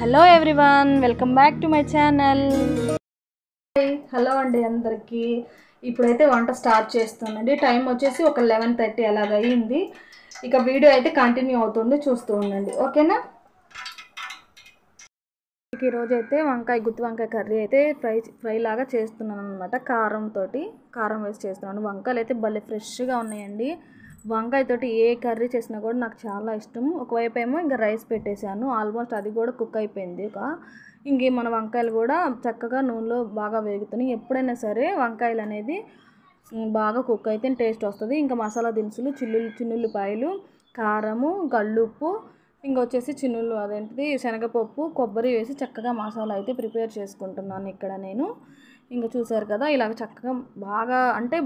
Hello everyone, welcome back to my channel. Hello అండి అందరికీ. ఇప్పుడైతే వంట స్టార్ట్ చేస్తానండి. టైం వచ్చేసి ఒక 11:30 అలాగ అయ్యింది. ఇక వీడియో అయితే కంటిన్యూ అవుతుంది, చూస్తూ ఉండండి, ఓకేనా. ఈరోజు అయితే గుత్తి వంకాయ కర్రీ అయితే ఫ్రై లాగా చేస్తున్నాను అనమాట. కారం వేసి చేస్తున్నాను. వంకాయలు అయితే భలే ఫ్రెష్గా ఉన్నాయండి. వంకాయతోటి ఏ కర్రీ చేసినా కూడా నాకు చాలా ఇష్టం. ఒకవైపు ఏమో ఇంకా రైస్ పెట్టేశాను, ఆల్మోస్ట్ అది కూడా కుక్ అయిపోయింది. ఇంకే మన వంకాయలు కూడా చక్కగా నూనెలో బాగా వేగుతున్నాయి. ఎప్పుడైనా సరే వంకాయలు అనేది బాగా కుక్ అయితే టేస్ట్ వస్తుంది. ఇంకా మసాలా దినుసులు, చిన్నుల్లిపాయలు, కారము, గల్లుప్పు, ఇంకొచ్చేసి అదేంటిది శనగపప్పు, కొబ్బరి వేసి చక్కగా మసాలా అయితే ప్రిపేర్ చేసుకుంటున్నాను ఇక్కడ నేను. ఇంకా చూసారు కదా, ఇలాగ చక్కగా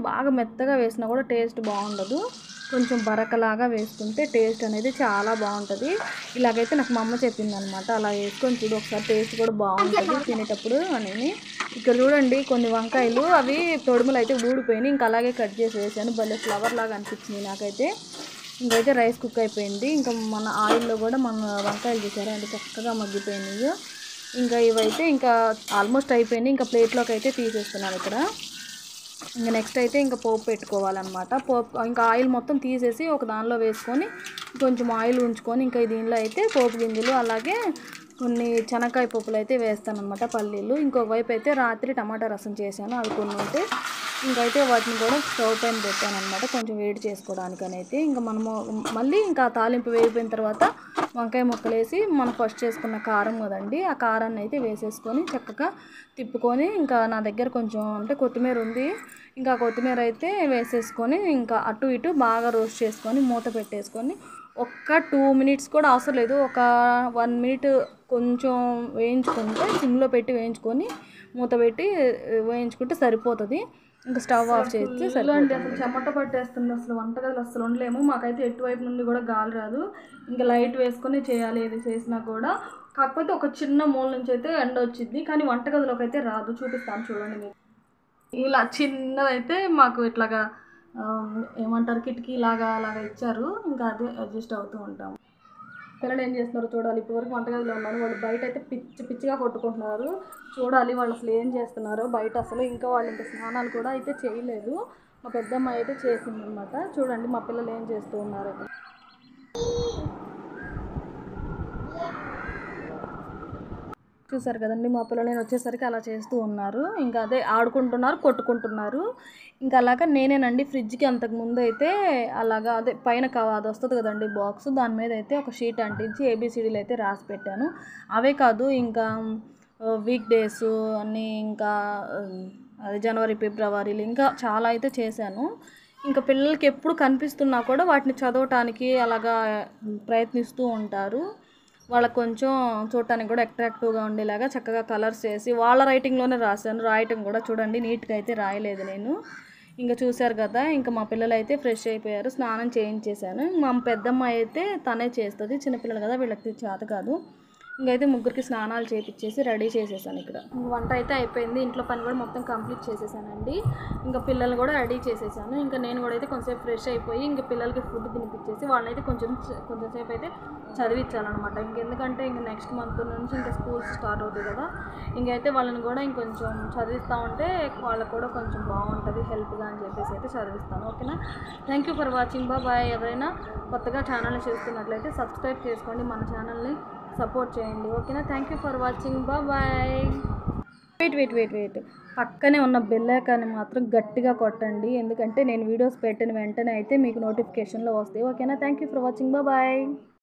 బాగా మెత్తగా వేసినా కూడా టేస్ట్ బాగుండదు. కొంచెం బరకలాగా వేసుకుంటే టేస్ట్ అనేది చాలా బాగుంటుంది. ఇలాగైతే నాకు మా అమ్మ చెప్పింది అనమాట. అలా వేసుకొని చూడు ఒకసారి, టేస్ట్ కూడా బాగుంటుంది తినేటప్పుడు అనేది. ఇక్కడ చూడండి, కొన్ని వంకాయలు అవి తొడుములు అయితే ఊడిపోయినాయి. ఇంకా అలాగే కట్ చేసి వేసాను. భలే ఫ్లవర్ లాగా అనిపించింది నాకైతే. ఇంకైతే రైస్ కుక్ అయిపోయింది. ఇంకా మన ఆయిల్లో కూడా మన వంకాయలు చూసారా అంటే చక్కగా మగ్గిపోయినాయి. ఇంకా ఇవైతే ఇంకా ఆల్మోస్ట్ అయిపోయినాయి. ఇంకా ప్లేట్లోకి అయితే తీసేస్తున్నాను ఇక్కడ. ఇంకా నెక్స్ట్ అయితే ఇంకా పోపు పెట్టుకోవాలన్నమాట. ఇంకా ఆయిల్ మొత్తం తీసేసి ఒక దానిలో వేసుకొని కొంచెం ఆయిల్ ఉంచుకొని ఇంకా దీనిలో అయితే పోపు గింజలు, అలాగే కొన్ని శనక్కాయ పప్పులు అయితే వేస్తాను అనమాట, పల్లీలు. ఇంకొక వైపు అయితే రాత్రి టమాటా రసం చేశాను, అవి కొన్ని ఉంటే ఇంకైతే వాటిని కూడా స్టవ్ పైన పెట్టాను అనమాట, కొంచెం వేడి చేసుకోవడానికని అయితే. ఇంకా మనము మళ్ళీ ఇంకా తాలింపు వేగిపోయిన తర్వాత వంకాయ ముక్కలు వేసి మనం ఫస్ట్ చేసుకున్న కారం కదండి, ఆ కారాన్ని అయితే వేసేసుకొని చక్కగా తిప్పుకొని, ఇంకా నా దగ్గర కొంచెం అంటే కొత్తిమీర ఉంది, ఇంకా కొత్తిమీర అయితే వేసేసుకొని ఇంకా అటు ఇటు బాగా రోస్ట్ చేసుకొని మూత పెట్టేసుకొని ఒక్క 2 minutes కూడా అవసరం లేదు, ఒక 1 minute కొంచెం వేయించుకుంటే, సిమ్లో పెట్టి వేయించుకొని మూత పెట్టి వేయించుకుంటే సరిపోతుంది. ఇంకా స్టవ్ ఆఫ్ చేస్తే సరిపోతుంది. అసలు చెమట పట్టేస్తుంది, అసలు వంటగదిలో అసలు ఉండలేము. మాకైతే ఎటువైపు నుండి కూడా గాలి రాదు. ఇంకా లైట్ వేసుకొని చేయాలి ఏది చేసినా కూడా. కాకపోతే ఒక చిన్న మూల నుంచి అయితే ఎండ వచ్చింది, కానీ వంటగదిలోకి అయితే రాదు. చూపిస్తాను చూడండి మీకు. ఇలా చిన్నదైతే మాకు ఇట్లాగా ఏమంటారు, కిటికీ అలాగా ఇచ్చారు. ఇంకా అదే అడ్జస్ట్ అవుతూ ఉంటాము. పిల్లలు ఏం చేస్తున్నారో చూడాలి. ఇప్పటివరకు వంటగదిలో ఉన్నారు, వాళ్ళు బయట అయితే పిచ్చిగా కొట్టుకుంటున్నారు. చూడాలి వాళ్ళు అసలు ఏం చేస్తున్నారో బయట అసలు. ఇంకా వాళ్ళు ఇంకా స్నానాలు కూడా అయితే చేయలేదు. మా పెద్దమ్మాయి అయితే చేసిందనమాట. చూడండి మా పిల్లలు ఏం చేస్తూ ఉన్నారు. చూసారు కదండి, మా పిల్లలు నేను వచ్చేసరికి అలా చేస్తూ ఉన్నారు. ఇంకా అదే ఆడుకుంటున్నారు, కొట్టుకుంటున్నారు. ఇంకా అలాగా నేనేనండి ఫ్రిడ్జ్కి అంతకుముందు అయితే అలాగా అదే పైన అది వస్తుంది కదండి బాక్స్, దాని మీద అయితే ఒక షీట్ అంటించి ABCDలు అయితే రాసి పెట్టాను. అవే కాదు, ఇంకా వీక్ డేస్ అన్నీ, ఇంకా అది జనవరి, ఫిబ్రవరిలు, ఇంకా చాలా అయితే చేశాను. ఇంకా పిల్లలకి ఎప్పుడు కనిపిస్తున్నా కూడా వాటిని చదవటానికి అలాగా ప్రయత్నిస్తూ ఉంటారు. వాళ్ళకు కొంచెం చూడటానికి కూడా అట్రాక్టివ్గా ఉండేలాగా చక్కగా కలర్స్ వేసి వాళ్ళ రైటింగ్లోనే రాశాను. రాయటం కూడా చూడండి నీట్గా అయితే రాయలేదు నేను. ఇంకా చూశారు కదా, ఇంకా మా పిల్లలు అయితే ఫ్రెష్ అయిపోయారు, స్నానం చేయించేశాను. మా పెద్దమ్మాయి అయితే తనే చేస్తుంది, చిన్నపిల్లలు కదా వీళ్ళకి చేత కాదు. ఇంకైతే ముగ్గురికి స్నానాలు చేయించేసి రెడీ చేసేసాను. ఇక్కడ వంట అయితే అయిపోయింది, ఇంట్లో పని కూడా మొత్తం కంప్లీట్ చేసేసానండి. ఇంకా పిల్లలు కూడా రెడీ చేసేసాను. ఇంకా నేను కూడా అయితే కొంచెంసేపు ఫ్రెష్ అయిపోయి ఇంకా పిల్లలకి ఫుడ్ తినిపించేసి వాళ్ళనైతే కొంచెంసేపు అయితే చదివించాలన్నమాట. ఇంకెందుకంటే ఇంక నెక్స్ట్ మంత్ నుంచి ఇంకా స్కూల్స్ స్టార్ట్ అవుతాయి కదా, ఇంకైతే వాళ్ళని కూడా ఇంకొంచెం చదివిస్తూ ఉంటే వాళ్ళకు కూడా కొంచెం బాగుంటుంది హెల్ప్గా అని చెప్పేసి అయితే చదివిస్తాను. ఓకేనా. Thank you for watching. Bye. ఎవరైనా కొత్తగా ఛానల్ని చూస్తున్నట్లయితే సబ్స్క్రైబ్ చేసుకోండి, మన ఛానల్ని సపోర్ట్ చేయండి. ఓకేనా. Thank you for watching. Bye. Wait పక్కనే ఉన్న బెల్ ఐకాన్ని మాత్రం గట్టిగా కొట్టండి, ఎందుకంటే నేను వీడియోస్ పెట్టిన వెంటనే అయితే మీకు నోటిఫికేషన్లో వస్తాయి. ఓకేనా. Thank you for watching. Bye.